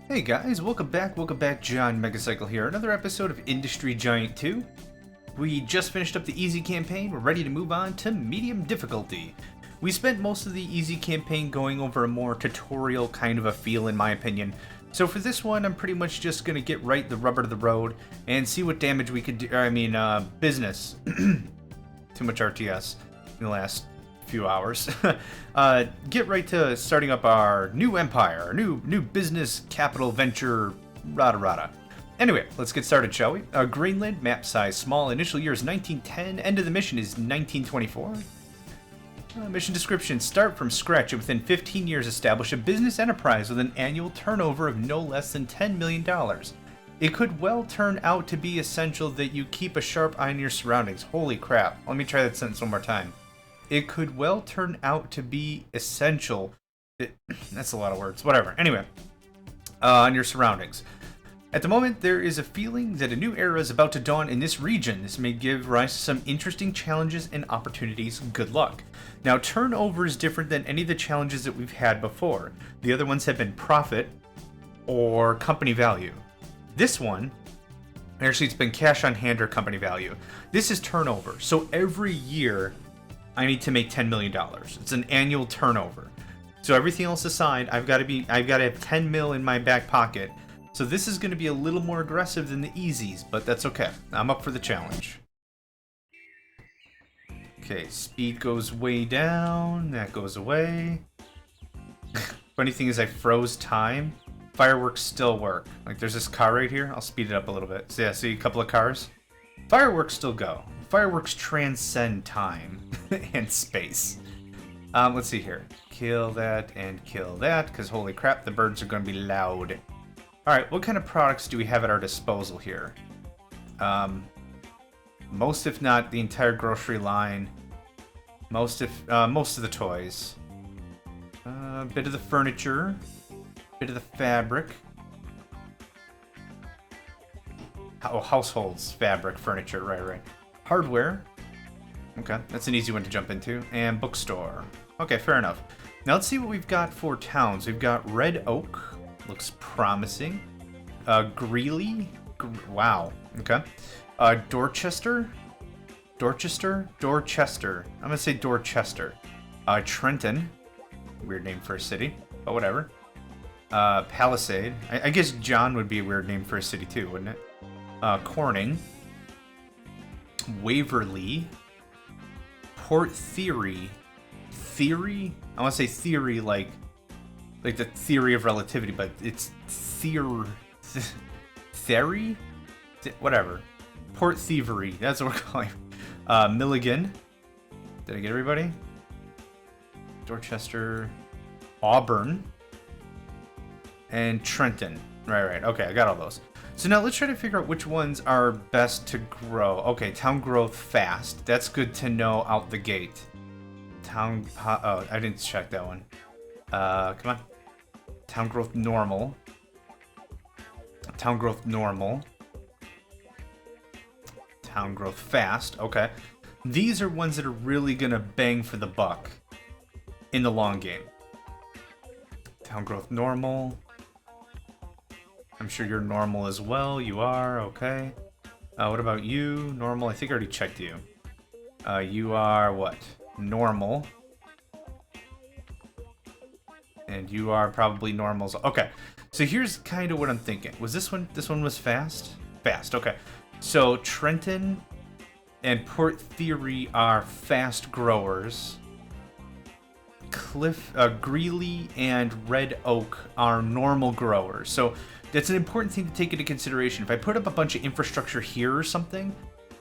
Hey guys, welcome back, John Megacycle here. Another episode of Industry Giant 2. We just finished up the easy campaign, we're ready to move on to medium difficulty. We spent most of the easy campaign going over a more tutorial kind of a feel in my opinion. So for this one, I'm pretty much just going to get right the rubber to the road and see what damage we could do, business. Too much RTS in the last few hours. Get right to starting up our new empire, our new business capital venture, rada rada. Anyway, let's get started, shall we? Greenland, map size small, initial year is 1910, end of the mission is 1924. Mission description, start from scratch and within 15 years establish a business enterprise with an annual turnover of no less than $10 million. It could well turn out to be essential that you keep a sharp eye on your surroundings. Holy crap. Let me try that sentence one more time. It could well turn out to be essential. That's a lot of words. Whatever. Anyway, on your surroundings. At the moment, there is a feeling that a new era is about to dawn in this region. This may give rise to some interesting challenges and opportunities. Good luck. Now, turnover is different than any of the challenges that we've had before. The other ones have been profit or company value. This one, actually, it's been cash on hand or company value. This is turnover. So every year, I need to make $10 million. It's an annual turnover. So everything else aside, I've got to have 10 mil in my back pocket. So this is going to be a little more aggressive than the easies, but that's okay. I'm up for the challenge. Okay, speed goes way down. That goes away. Funny thing is I froze time. Fireworks still work. Like there's this car right here. I'll speed it up a little bit. So yeah, see a couple of cars? Fireworks still go. Fireworks transcend time and space. Let's see here. Kill that and kill that, because holy crap, the birds are going to be loud. Alright, what kind of products do we have at our disposal here? Most if not the entire grocery line. Most of the toys. A bit of the furniture. Bit of the fabric. Oh, households, fabric, furniture, right. Hardware. Okay, that's an easy one to jump into. And bookstore. Okay, fair enough. Now let's see what we've got for towns. We've got Red Oak. Looks promising. Greeley. Wow. Okay. Dorchester. I'm gonna say Dorchester. Trenton. Weird name for a city, but whatever. Palisade. I guess John would be a weird name for a city too, wouldn't it? Corning. Waverly. Port Theory. Theory? I want to say theory like the theory of relativity, but it's theory? Whatever. Port Thievery. That's what we're calling it. Milligan. Did I get everybody? Dorchester. Auburn. And Trenton. Right. Okay, I got all those. So now let's try to figure out which ones are best to grow. Okay, town growth fast. That's good to know out the gate. Oh, I didn't check that one. Come on. Town growth normal. Town growth normal. Town growth fast. Okay. These are ones that are really gonna bang for the buck in the long game. Town growth normal. I'm sure you're normal as well. You are, okay. What about you? Normal, I think I already checked you. You are what? Normal. And you are probably normals. Okay, so here's kind of what I'm thinking. Was this one was fast? Fast, okay. So Trenton and Port Theory are fast growers. Greeley and Red Oak are normal growers. So that's an important thing to take into consideration. If I put up a bunch of infrastructure here or something,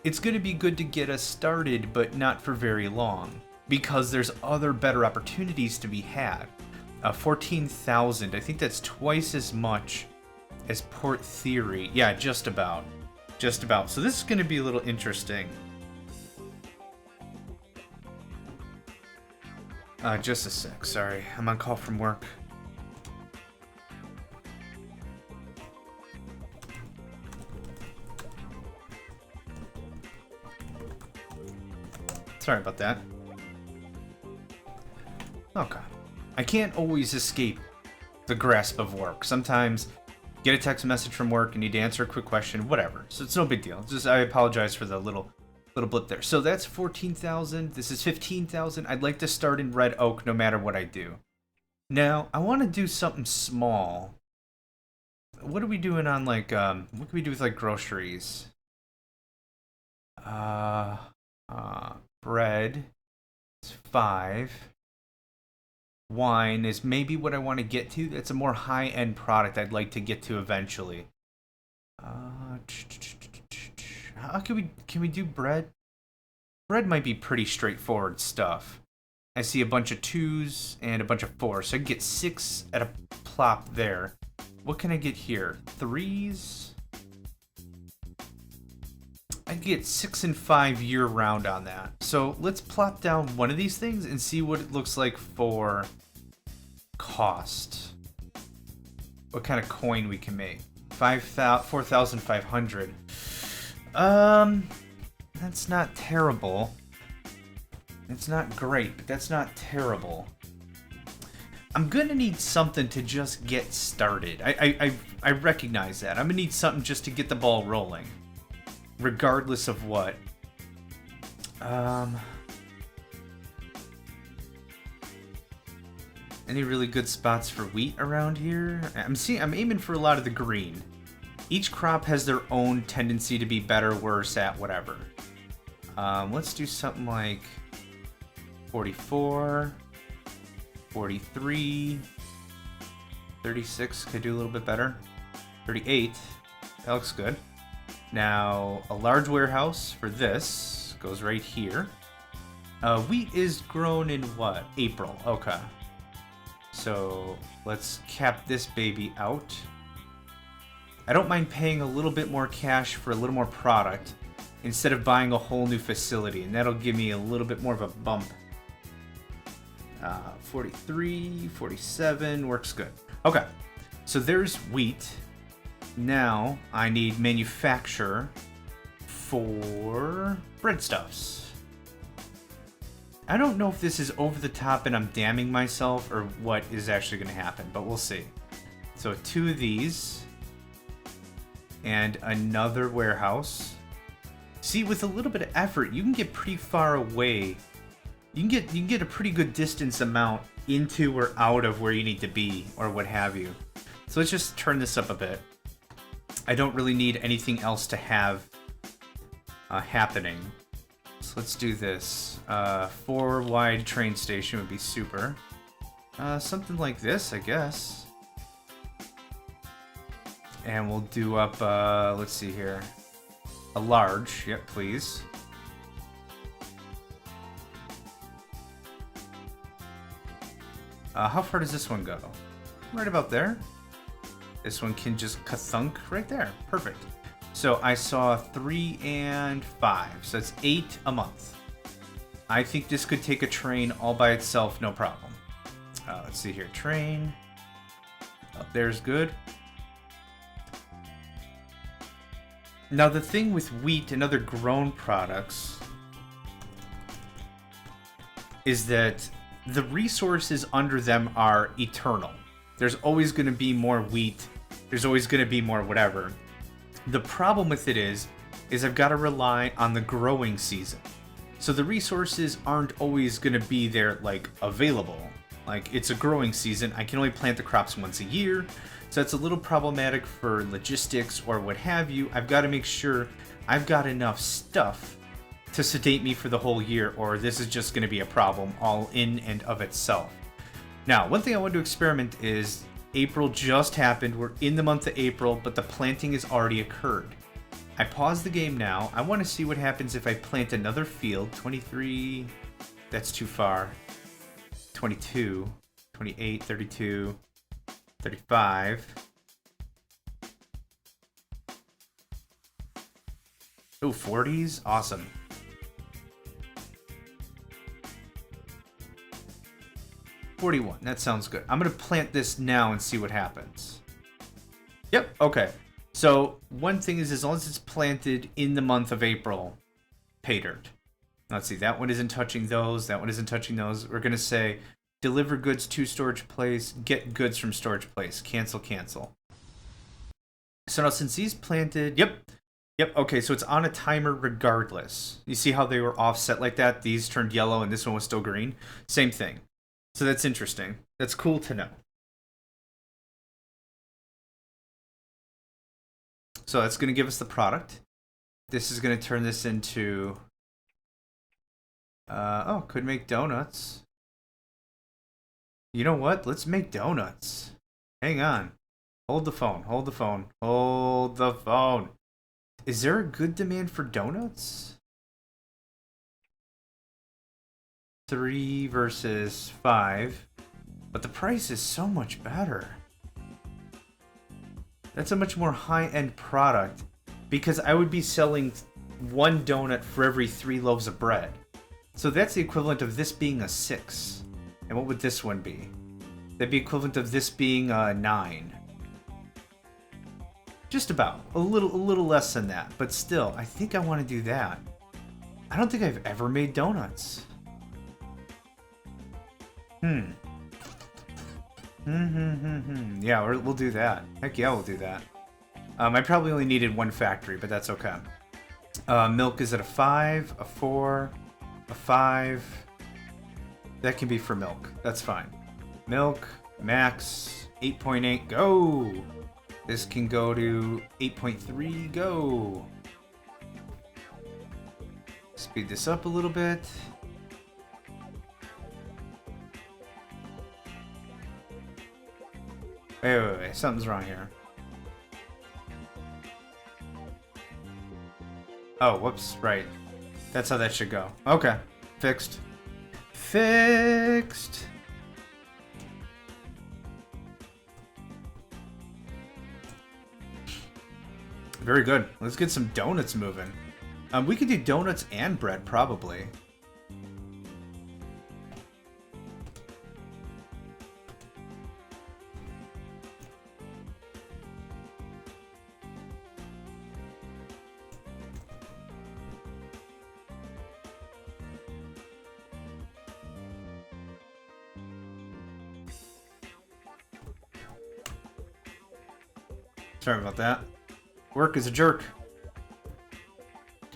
it's going to be good to get us started, but not for very long, because there's other better opportunities to be had. 14,000, I think that's twice as much as Port Theory. Yeah, just about. So this is going to be a little interesting. Just a sec, sorry. I'm on call from work. Sorry about that. Okay. I can't always escape the grasp of work. Sometimes get a text message from work, and need to answer a quick question, whatever. So it's no big deal. Just I apologize for the little blip there. So that's 14,000. This is 15,000. I'd like to start in Red Oak no matter what I do. Now, I want to do something small. What are we doing on, like, what can we do with, like, groceries? Bread is 5. Wine is maybe what I want to get to. That's a more high-end product I'd like to get to eventually. How can we do bread? Bread might be pretty straightforward stuff. I see a bunch of 2s and a bunch of 4s, so I can get 6 at a plop there. What can I get here? 3s? I can get 6 and 5 year-round on that. So let's plop down one of these things and see what it looks like for cost. What kind of coin we can make. 4,500. That's not terrible. It's not great, but that's not terrible. I'm gonna need something to just get started. I recognize that. I'm gonna need something just to get the ball rolling. Regardless of what. Any really good spots for wheat around here? I'm aiming for a lot of the green. Each crop has their own tendency to be better, worse, at whatever. Let's do something like 44, 43, 36 could do a little bit better. 38, that looks good. Now, a large warehouse for this goes right here. Wheat is grown in what? April. Okay. So let's cap this baby out. I don't mind paying a little bit more cash for a little more product instead of buying a whole new facility, and that'll give me a little bit more of a bump. 43, 47, works good. Okay, so there's wheat. Now I need manufacture for breadstuffs. I don't know if this is over the top and I'm damning myself or what is actually going to happen, but we'll see. So 2 of these and another warehouse. See, with a little bit of effort, you can get pretty far away. You can get a pretty good distance amount into or out of where you need to be or what have you. So let's just turn this up a bit. I don't really need anything else to have happening. So let's do this. 4 wide train station would be super. Something like this, I guess. And we'll do up, let's see here. A large, yep, please. How far does this one go? Right about there. This one can just ka-thunk right there. Perfect. So I saw 3 and 5. So that's 8 a month. I think this could take a train all by itself, no problem. Let's see here. Train. Up there's good. Now the thing with wheat and other grown products is that the resources under them are eternal. There's always going to be more wheat. There's always going to be more whatever. The problem with it is I've got to rely on the growing season. So the resources aren't always going to be there, like, available. Like, it's a growing season. I can only plant the crops once a year. So it's a little problematic for logistics or what have you. I've got to make sure I've got enough stuff to sedate me for the whole year, or this is just going to be a problem all in and of itself. Now, one thing I want to experiment is April just happened. We're in the month of April, but the planting has already occurred. I pause the game now. I want to see what happens if I plant another field. 23, that's too far. 22, 28, 32, 35. Oh, 40s? Awesome. $41. That sounds good. I'm going to plant this now and see what happens. Yep, okay. So, one thing is, as long as it's planted in the month of April, pay dirt. Let's see, that one isn't touching those, that one isn't touching those. We're going to say, deliver goods to storage place, get goods from storage place, cancel, cancel. So now since these planted, yep, okay, so it's on a timer regardless. You see how they were offset like that? These turned yellow and this one was still green? Same thing. So that's interesting. That's cool to know. So that's going to give us the product. This is going to turn this into... oh, could make donuts. You know what? Let's make donuts. Hang on. Hold the phone. Hold the phone. Hold the phone. Is there a good demand for donuts? 3 versus 5. But the price is so much better. That's a much more high-end product. Because I would be selling 1 donut for every 3 loaves of bread. So that's the equivalent of this being a 6. And what would this one be? That'd be equivalent of this being a 9. Just about. A little less than that. But still, I think I want to do that. I don't think I've ever made donuts. Yeah, we'll do that. Heck yeah, we'll do that. I probably only needed 1 factory, but that's okay. Milk is at a 5, a 4, a 5. That can be for milk. That's fine. Milk, max, 8.8, go! This can go to 8.3, go! Speed this up a little bit. Wait, something's wrong here. Oh, whoops, right. That's how that should go. Okay, fixed. Fixed! Very good. Let's get some donuts moving. We could do donuts and bread, probably. Sorry about that. Work is a jerk.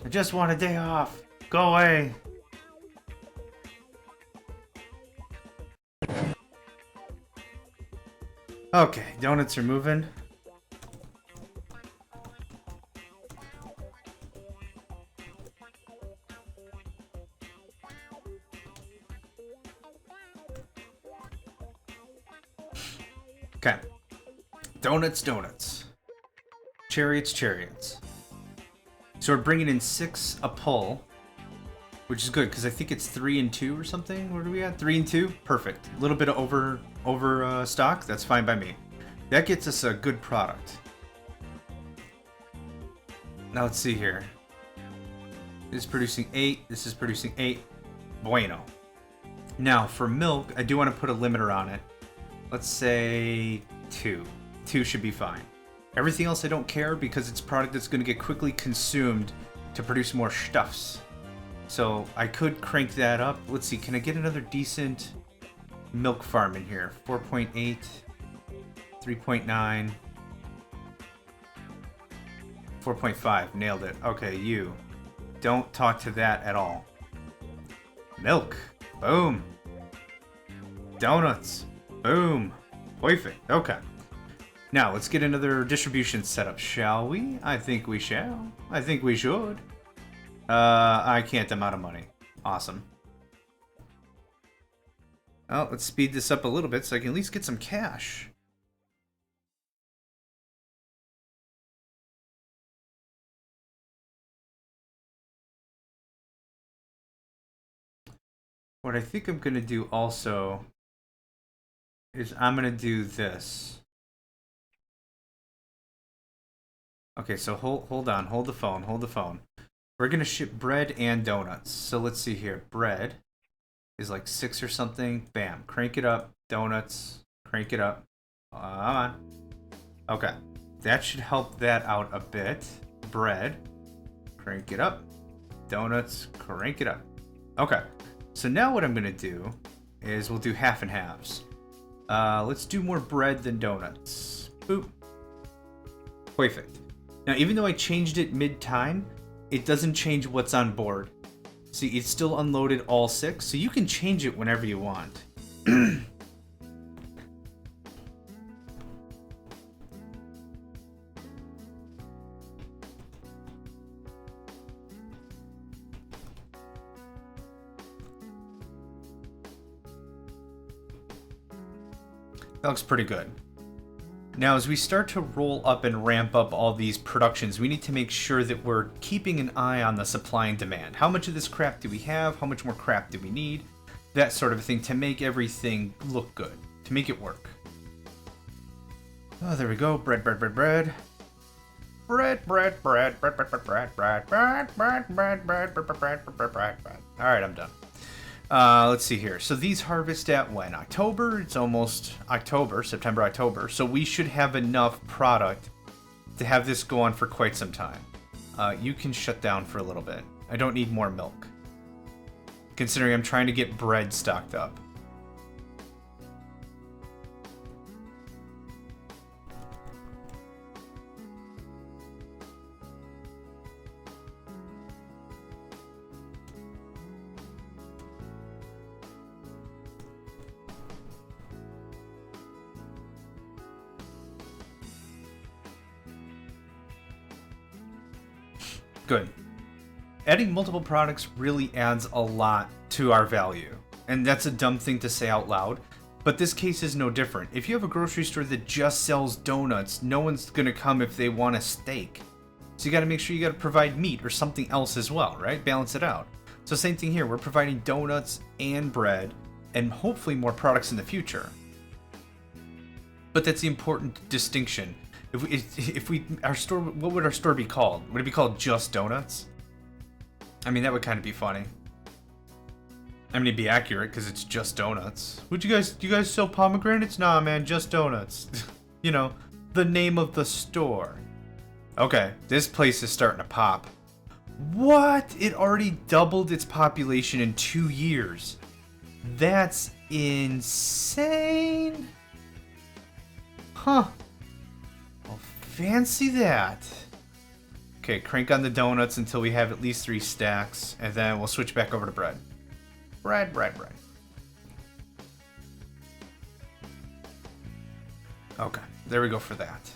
I just want a day off. Go away. Okay, donuts are moving. Okay. Donuts. Chariots. So we're bringing in 6 a pull, which is good because I think it's 3 and 2 or something. What are we at? 3 and 2? Perfect. A little bit of over stock. That's fine by me. That gets us a good product. Now let's see here. This is producing 8. This is producing 8. Bueno. Now for milk, I do want to put a limiter on it. Let's say 2. 2 should be fine. Everything else I don't care because it's product that's going to get quickly consumed to produce more stuffs. So I could crank that up. Let's see, can I get another decent milk farm in here? 4.8, 3.9, 4.5. Nailed it. Okay, you. Don't talk to that at all. Milk. Boom. Donuts. Boom. Perfect. Okay. Now, let's get another distribution set up, shall we? I think we shall. I think we should. I can't. I'm out of money. Awesome. Well, let's speed this up a little bit so I can at least get some cash. What I think I'm going to do also is I'm going to do this. Okay, so hold on. Hold the phone. We're going to ship bread and donuts. So let's see here. Bread is like 6 or something. Bam. Crank it up. Donuts. Crank it up. Come on. Okay. That should help that out a bit. Bread. Crank it up. Donuts. Crank it up. Okay. So now what I'm going to do is we'll do half and halves. Let's do more bread than donuts. Boop. Perfect. Now, even though I changed it mid-time, it doesn't change what's on board. See, it's still unloaded all 6, so you can change it whenever you want. That looks pretty good. Now, as we start to roll up and ramp up all these productions, we need to make sure that we're keeping an eye on the supply and demand. How much of this crap do we have? How much more crap do we need? That sort of thing to make everything look good, to make it work. Oh, there we go. Bread, bread, bread, bread. Bread, bread, bread, bread, bread, bread, bread, bread, bread, bread, bread, bread, bread, bread, bread, bread, bread. All right, I'm done. Let's see here. So these harvest at when? October? It's almost October, September, October. So we should have enough product to have this go on for quite some time. You can shut down for a little bit. I don't need more milk, considering I'm trying to get bread stocked up. Good. Adding multiple products really adds a lot to our value. And that's a dumb thing to say out loud, but this case is no different. If you have a grocery store that just sells donuts, no one's gonna come if they want a steak. So you gotta make sure you gotta provide meat or something else as well, right? Balance it out. So same thing here, we're providing donuts and bread, and hopefully more products in the future. But that's the important distinction. Our store, what would our store be called? Would it be called Just Donuts? I mean, that would kind of be funny. I mean, it'd be accurate because it's just donuts. Do you guys sell pomegranates? Nah, man, just donuts. You know, the name of the store. Okay, this place is starting to pop. What? It already doubled its population in 2 years. That's insane. Huh. Fancy that. Okay, crank on the donuts until we have at least 3 stacks, and then we'll switch back over to bread. Bread, bread, bread. Okay, there we go for that.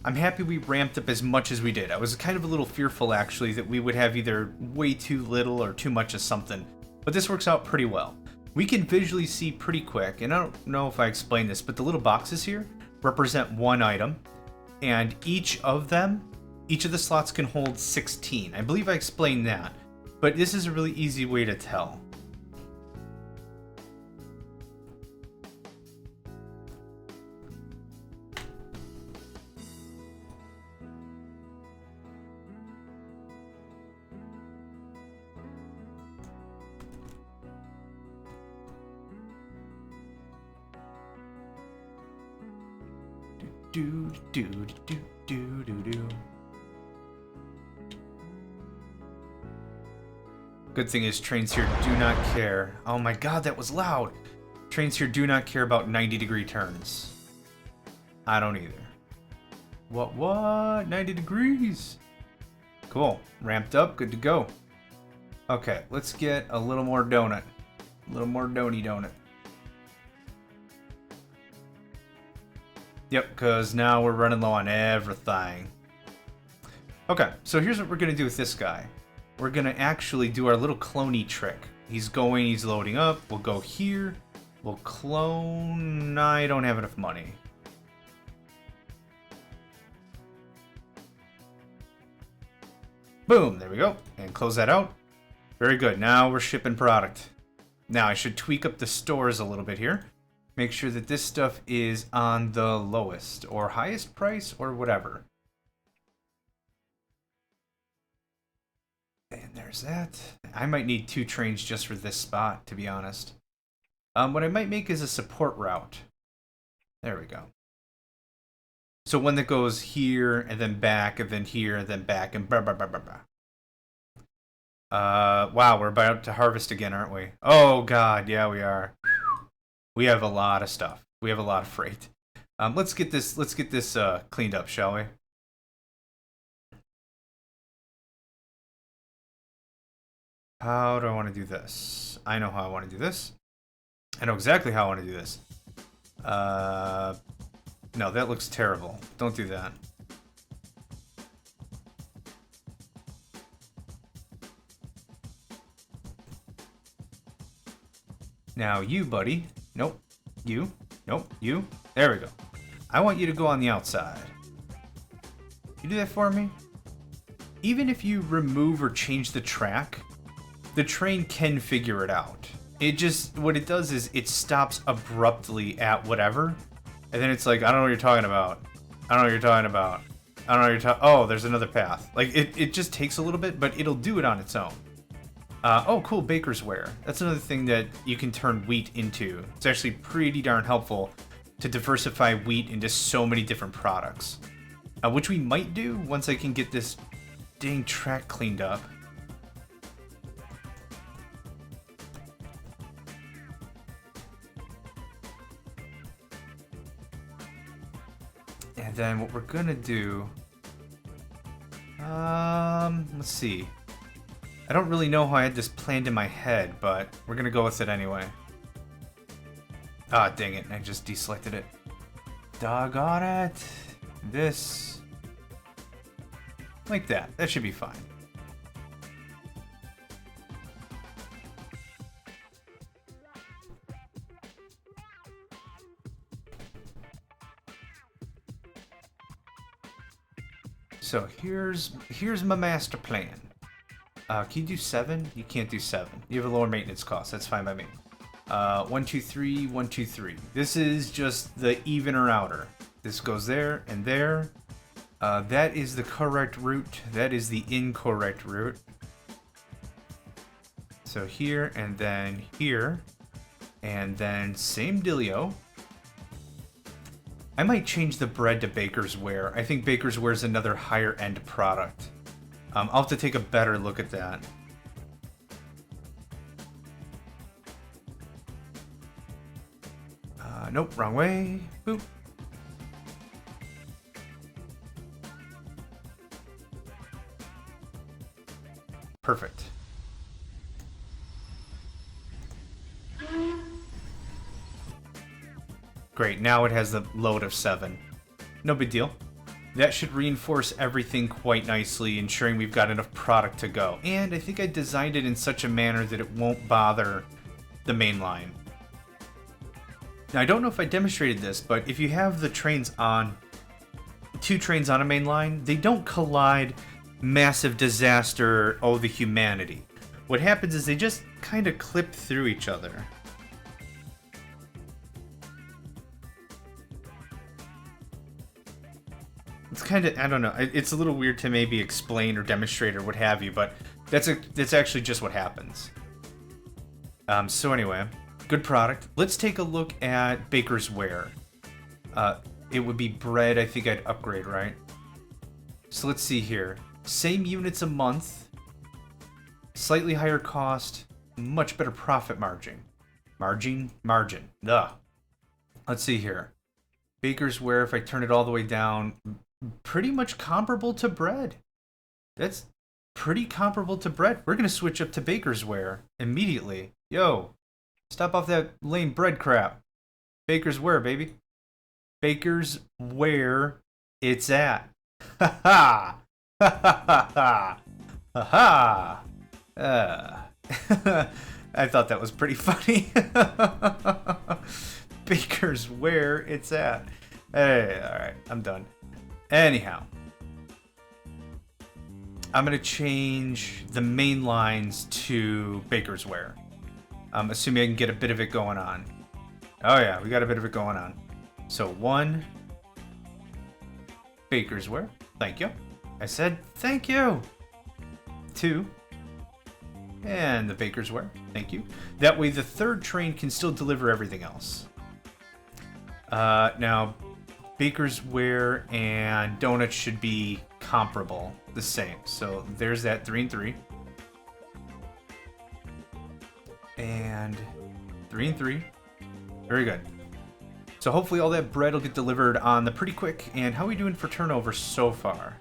I'm happy we ramped up as much as we did. I was kind of a little fearful, actually, that we would have either way too little or too much of something, but this works out pretty well. We can visually see pretty quick, and I don't know if I explained this, but the little boxes here represent 1 item. And each of the slots can hold 16. I believe I explained that, but this is a really easy way to tell. Do do do do do do. Good thing is trains here do not care. Oh my god, that was loud. Trains here do not care about 90-degree turns. I don't either. What? 90 degrees. Cool. Ramped up, good to go. Okay, let's get a little more donut. A little more donut. Yep, because now we're running low on everything. Okay, so here's what we're going to do with this guy. We're going to actually do our little cloney trick. He's loading up. We'll go here. We'll clone. I don't have enough money. Boom, there we go. And close that out. Very good. Now we're shipping product. Now I should tweak up the stores a little bit here. Make sure that this stuff is on the lowest or highest price or whatever. And there's that. I might need 2 trains just for this spot, to be honest. What I might make is a support route. There we go. So one that goes here and then back and then here and then back and blah, blah, blah, blah, blah. Wow, we're about to harvest again, aren't we? Oh, God, yeah, we are. We have a lot of stuff. We have a lot of freight. Let's get this cleaned up, shall we? How do I want to do this? I know how I want to do this. I know exactly how I want to do this. No, that looks terrible. Don't do that. Now you, buddy. Nope. You. Nope. You. There we go. I want you to go on the outside. You do that for me? Even if you remove or change the track, the train can figure it out. It just, what it does is it stops abruptly at whatever, and then it's like, I don't know what you're talking about. I don't know what you're talking about. I don't know what you're talking. Oh, there's another path. Like, it just takes a little bit, but it'll do it on its own. Oh, cool, baker's ware. That's another thing that you can turn wheat into. It's actually pretty darn helpful to diversify wheat into so many different products. Which we might do once I can get this dang track cleaned up. And then what we're gonna do... let's see. I don't really know how I had this planned in my head, but we're gonna go with it anyway. Ah, dang it, I just deselected it. Doggone it. This. Like that. That should be fine. So here's my master plan. Can you do 7? You can't do 7. You have a lower maintenance cost. That's fine by me. 1, 2, 3, 1, 2, 3. This is just the even or outer. This goes there and there. That is the correct route. That is the incorrect route. So here and then here. And then same dealio. I might change the bread to baker's ware. I think baker's ware is another higher end product. I'll have to take a better look at that. Nope, wrong way. Boop. Perfect. Great, now it has the load of 7. No big deal. That should reinforce everything quite nicely, ensuring we've got enough product to go. And I think I designed it in such a manner that it won't bother the main line. Now, I don't know if I demonstrated this, but if you have the trains on, 2 trains on a main line, they don't collide, massive disaster, oh, the humanity. What happens is they just kind of clip through each other. It's kind of, I don't know, it's a little weird to maybe explain or demonstrate or what have you, but that's actually just what happens. So anyway, good product. Let's take a look at baker's ware. It would be bread, I think I'd upgrade, right? So let's see here. Same units a month, slightly higher cost, much better profit margin. Margin. Ugh. Let's see here. Baker's ware, if I turn it all the way down, pretty much comparable to bread. That's pretty comparable to bread. We're going to switch up to baker's ware immediately. Yo, stop off that lame bread crap. Baker's ware, baby. Baker's where it's at. Ha ha! Ha ha ha ha! Ha ha! I thought that was pretty funny. Baker's where it's at. Hey, alright, I'm done. Anyhow, I'm going to change the main lines to baker's ware. I'm assuming I can get a bit of it going on. Oh yeah, we got a bit of it going on. So 1, baker's ware. Thank you. I said thank you. 2, and the baker's ware. Thank you. That way the 3rd train can still deliver everything else. Now, baker's ware and donuts should be comparable, the same. So there's that 3 and 3. And 3 and 3. Very good. So hopefully all that bread will get delivered on the pretty quick. And how are we doing for turnover so far?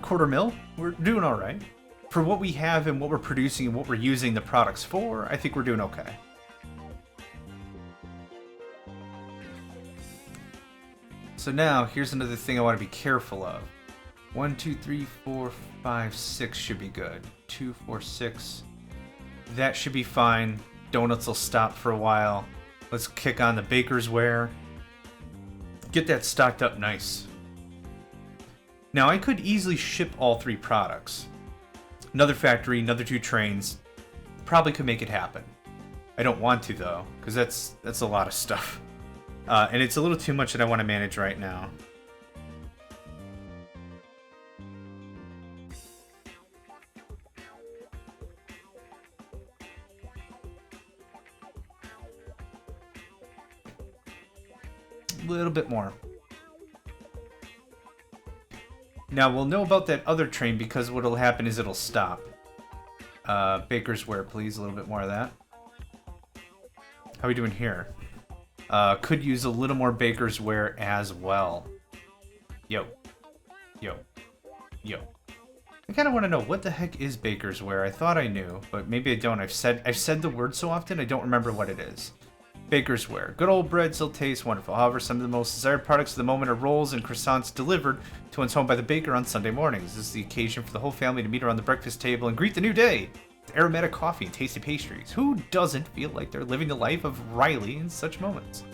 Quarter mil. We're doing all right. For what we have and what we're producing and what we're using the products for, I think we're doing okay. So now, here's another thing I want to be careful of. 1, 2, 3, 4, 5, 6 should be good. 2, 4, 6. That should be fine. Donuts will stop for a while. Let's kick on the baker's ware. Get that stocked up nice. Now, I could easily ship all 3 products. Another factory, another 2 trains. Probably could make it happen. I don't want to, though, because that's a lot of stuff. And it's a little too much that I want to manage right now. A little bit more. Now we'll know about that other train because what'll happen is it'll stop. Baker's ware, please. A little bit more of that. How are we doing here? Could use a little more baker's ware as well. Yo. Yo. Yo. I kind of want to know what the heck is baker's ware. I thought I knew, but maybe I don't. I've said the word so often I don't remember what it is. Baker's ware. Good old bread still tastes wonderful. However, some of the most desired products of the moment are rolls and croissants delivered to one's home by the baker on Sunday mornings. This is the occasion for the whole family to meet around the breakfast table and greet the new day with aromatic coffee and tasty pastries. Who doesn't feel like they're living the life of Riley in such moments?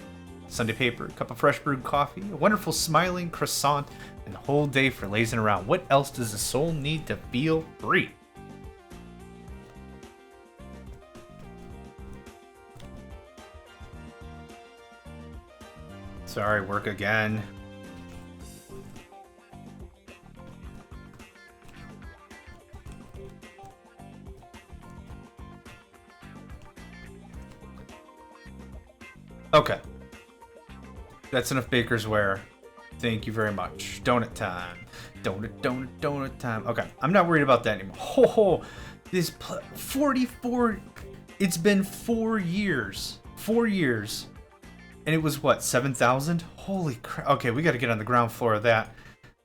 Sunday paper, a cup of fresh brewed coffee, a wonderful smiling croissant, and the whole day for lazing around. What else does the soul need to feel free? Sorry, work again. Okay. That's enough baker's ware. Thank you very much. Donut time. Donut time. Okay, I'm not worried about that anymore. Ho, this 44... It's been 4 years. 4 years. And it was what, 7,000? Holy crap. Okay, we got to get on the ground floor of that.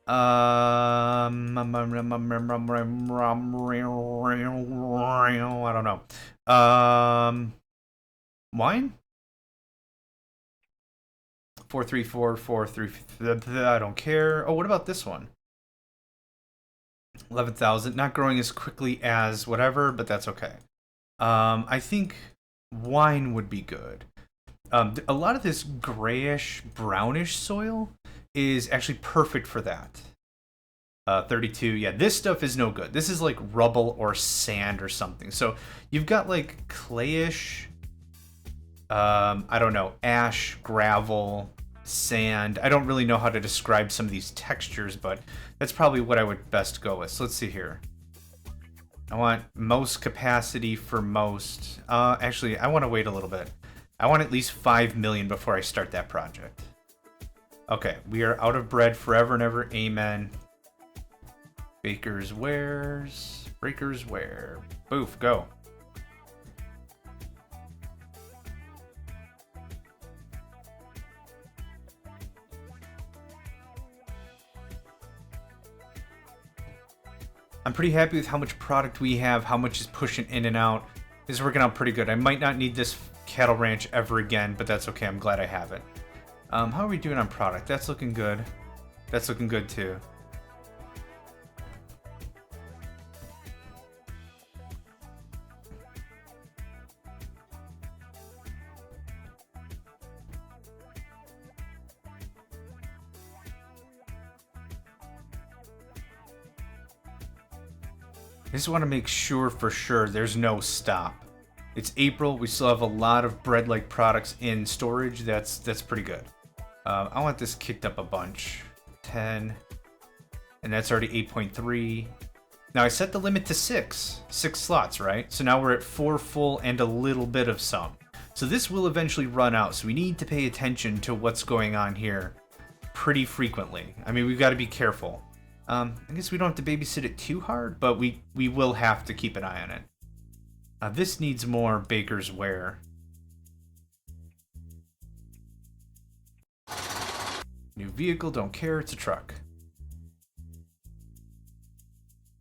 I don't know. Wine? 434, 433. I don't care. Oh, what about this one? 11,000. Not growing as quickly as whatever, but that's okay. I think wine would be good. A lot of this grayish, brownish soil is actually perfect for that. 32, yeah, this stuff is no good. This is like rubble or sand or something. So you've got like clayish, I don't know, ash, gravel, sand. I don't really know how to describe some of these textures, but that's probably what I would best go with. So let's see here. I want most capacity for most. Actually, I want to wait a little bit. I want at least 5 million before I start that project. Okay, we are out of bread forever and ever. Amen. Baker's wares. Breaker's ware. Boof, go. I'm pretty happy with how much product we have, how much is pushing in and out. This is working out pretty good. I might not need this cattle ranch ever again, but that's okay. I'm glad I have it. How are we doing on product? That's looking good. That's looking good too. I just want to make sure for sure there's no stop. It's April. We still have a lot of bread-like products in storage. That's pretty good. I want this kicked up a bunch. 10. And that's already 8.3. Now I set the limit to 6. 6 slots, right? So now we're at 4 full and a little bit of some. So this will eventually run out. So we need to pay attention to what's going on here pretty frequently. I mean, we've got to be careful. I guess we don't have to babysit it too hard, but we will have to keep an eye on it. This needs more baker's ware. New vehicle, don't care, it's a truck.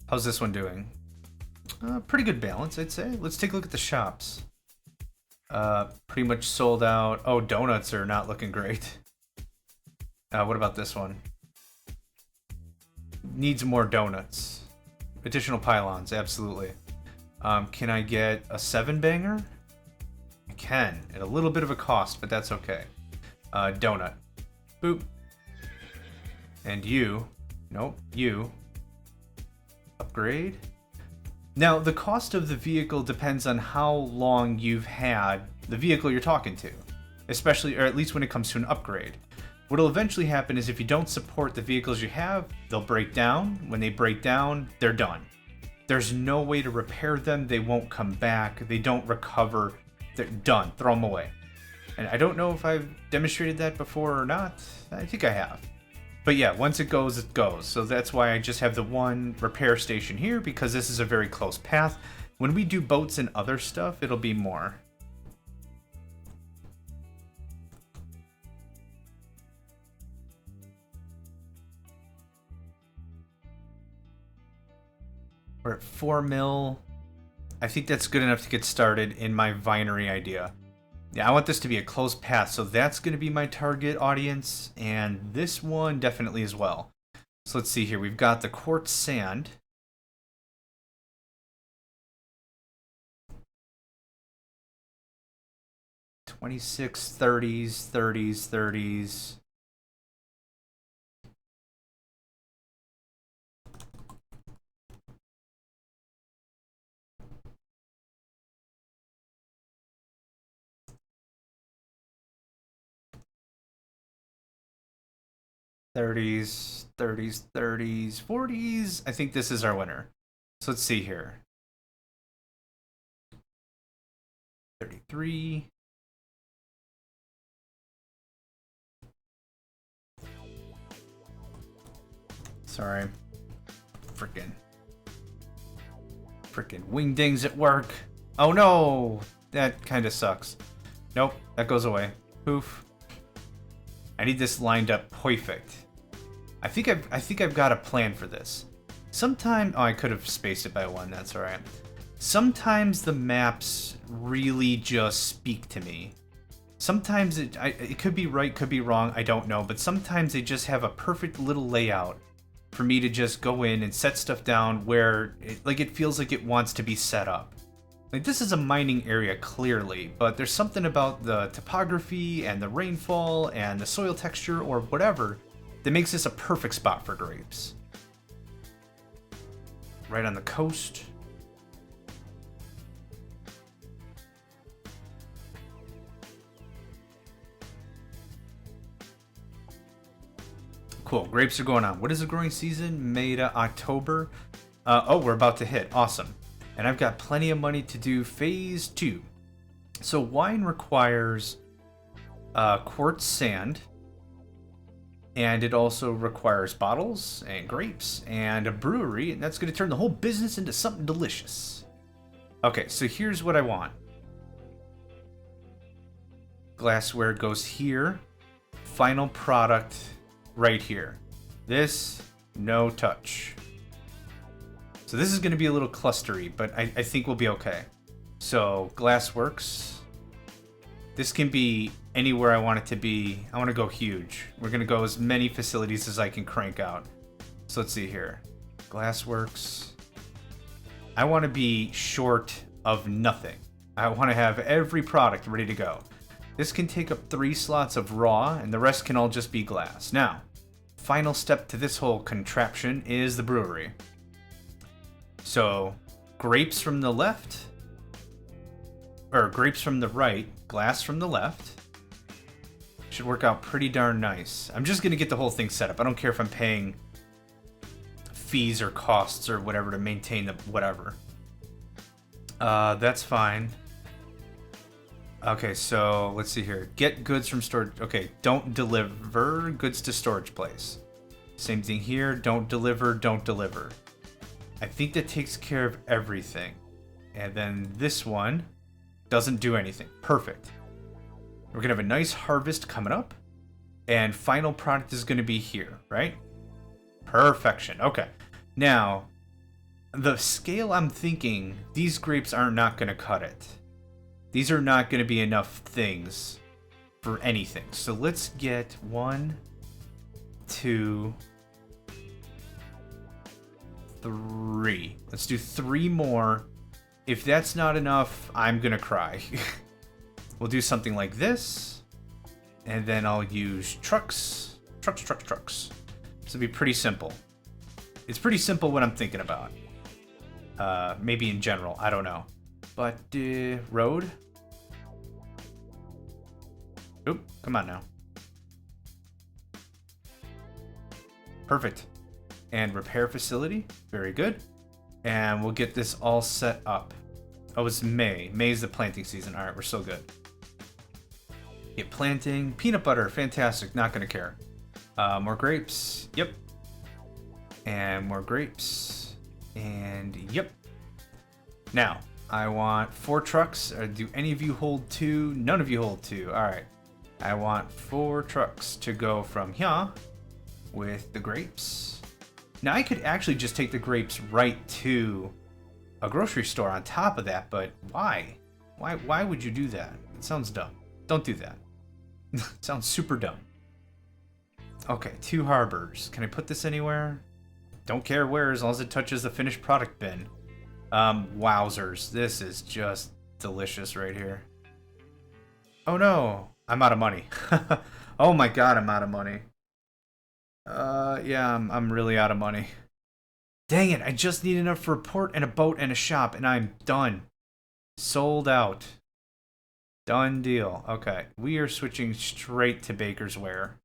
How's this one doing? Pretty good balance, I'd say. Let's take a look at the shops. Pretty much sold out. Oh, donuts are not looking great. What about this one? Needs more donuts. Additional pylons, absolutely. Can I get a 7-banger? I can, at a little bit of a cost, but that's okay. Donut. Boop. And you. Nope, you. Upgrade. Now, the cost of the vehicle depends on how long you've had the vehicle you're talking to. Especially, or at least when it comes to an upgrade. What'll eventually happen is if you don't support the vehicles you have, they'll break down. When they break down, they're done. There's no way to repair them. They won't come back. They don't recover. They're done. Throw them away. And I don't know if I've demonstrated that before or not. I think I have. But yeah, once it goes, it goes. So that's why I just have the one repair station here, because this is a very close path. When we do boats and other stuff, it'll be more. We're at 4 mil. I think that's good enough to get started in my vinery idea. Yeah, I want this to be a closed path, so that's going to be my target audience, and this one definitely as well. So let's see here. We've got the quartz sand. $26, $30s, $30s, $30s. $30s, $30s, $30s, $40s. I think this is our winner. So let's see here. 33. Sorry. Frickin' wingdings at work. Oh no! That kind of sucks. Nope, that goes away. Poof. I need this lined up perfect. I think I've got a plan for this. Sometimes, oh, I could have spaced it by 1. That's all right. Sometimes the maps really just speak to me. Sometimes it could be right, could be wrong. I don't know, but sometimes they just have a perfect little layout for me to just go in and set stuff down where it feels like it wants to be set up. Like, this is a mining area, clearly, but there's something about the topography and the rainfall and the soil texture or whatever that makes this a perfect spot for grapes. Right on the coast. Cool, grapes are going on. What is the growing season? May to October. Oh, we're about to hit. Awesome. And I've got plenty of money to do phase 2. So wine requires quartz sand, and it also requires bottles and grapes and a brewery, and that's going to turn the whole business into something delicious. Okay, so here's what I want. Glassware goes here. Final product right here. This, no touch. So this is going to be a little clustery, but I think we'll be okay. So Glassworks. This can be anywhere I want it to be. I want to go huge. We're going to go as many facilities as I can crank out. So let's see here. Glassworks. I want to be short of nothing. I want to have every product ready to go. This can take up 3 slots of raw, and the rest can all just be glass. Now, final step to this whole contraption is the brewery. So, grapes from the left, or grapes from the right, glass from the left. Should work out pretty darn nice. I'm just going to get the whole thing set up. I don't care if I'm paying fees or costs or whatever to maintain the whatever. That's fine. Okay, so let's see here. Get goods from storage. Okay, don't deliver goods to storage place. Same thing here. Don't deliver, don't deliver. I think that takes care of everything. And then this one doesn't do anything. Perfect. We're going to have a nice harvest coming up. And final product is going to be here, right? Perfection. Okay. Now, the scale I'm thinking, these grapes are not going to cut it. These are not going to be enough things for anything. So let's get 1, 2, 3. Let's do 3 more. If that's not enough, I'm going to cry. We'll do something like this. And then I'll use trucks. Trucks. This will be pretty simple. It's pretty simple what I'm thinking about. Maybe in general, I don't know. But, road. Oop, come on now. Perfect. And repair facility, very good. And we'll get this all set up. Oh, it's May. May's the planting season. All right, we're so good. Get planting. Peanut butter, fantastic, not gonna care. More grapes, yep. And more grapes, and yep. Now, I want 4 trucks. Do any of you hold 2? None of you hold 2. All right. I want 4 trucks to go from here with the grapes. Now, I could actually just take the grapes right to a grocery store on top of that, but why? Why would you do that? It sounds dumb. Don't do that. It sounds super dumb. Okay, 2 harbors. Can I put this anywhere? Don't care where, as long as it touches the finished product bin. Wowzers. This is just delicious right here. Oh no, I'm out of money. Oh my god, I'm out of money. Yeah, I'm really out of money. Dang it, I just need enough for a port and a boat and a shop, and I'm done. Sold out. Done deal. Okay, we are switching straight to Baker's Ware.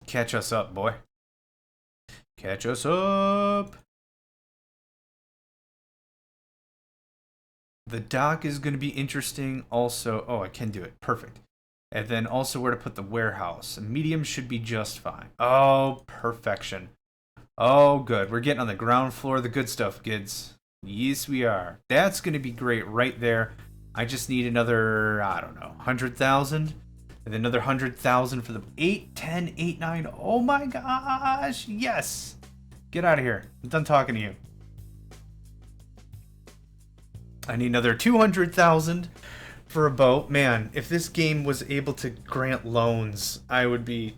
Catch us up, boy. Catch us up. The dock is going to be interesting also. Oh, I can do it. Perfect. And then also where to put the warehouse. Medium should be just fine. Oh, perfection. Oh, good. We're getting on the ground floor of the good stuff, kids. Yes, we are. That's going to be great right there. I just need another, I don't know, 100,000. And then another 100,000 for the 8, 10, 8, 9. Oh my gosh. Yes. Get out of here. I'm done talking to you. I need another 200,000 for a boat. Man, if this game was able to grant loans, I would be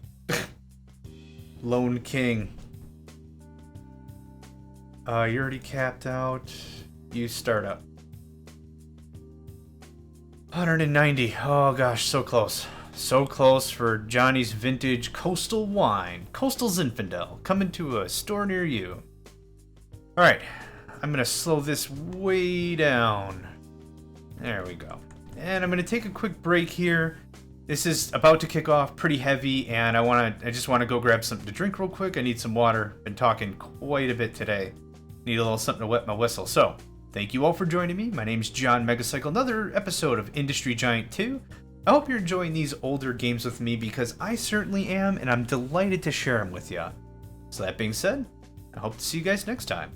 loan king. You're already capped out. You start up. 190. Oh gosh, so close. So close for Johnny's vintage coastal wine. Coastal Zinfandel, coming to a store near you. Alright, I'm gonna slow this way down. There we go. And I'm gonna take a quick break here. This is about to kick off pretty heavy, and I just wanna go grab something to drink real quick. I need some water. Been talking quite a bit today. Need a little something to wet my whistle. So, thank you all for joining me. My name's John Megacycle, another episode of Industry Giant 2. I hope you're enjoying these older games with me, because I certainly am, and I'm delighted to share them with you. So that being said, I hope to see you guys next time.